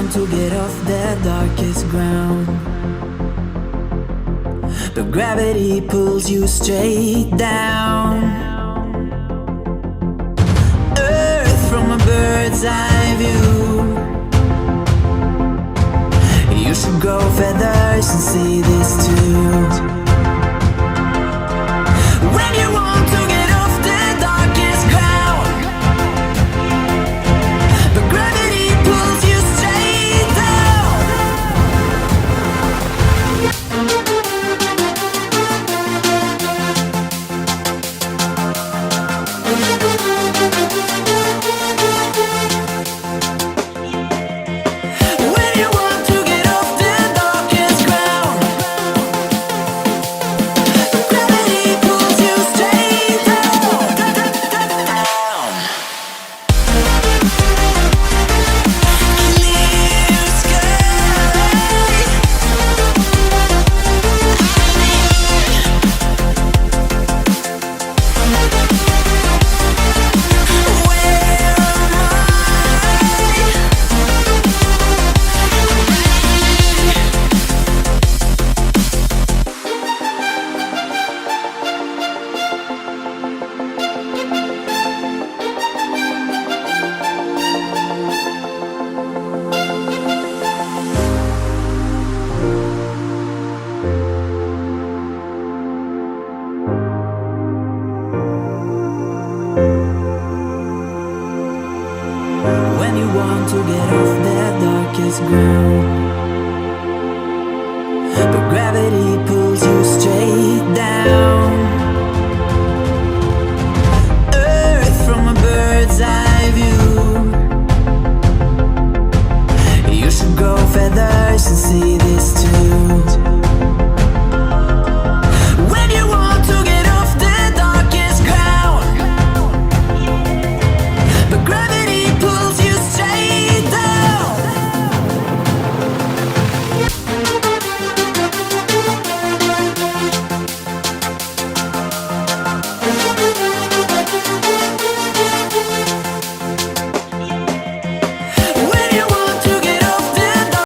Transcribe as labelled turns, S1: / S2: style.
S1: want to get off the darkest ground, but gravity pulls you straight down. Earth from a bird's eye view. You should grow feathers and see this too. When you want to get off the darkest ground, but gravity pulls you straight down. When you want to get off the darkest ground, but gravity pulls you straight down. Clear sky. Where am When you want to get off the darkest ground, but gravity pulls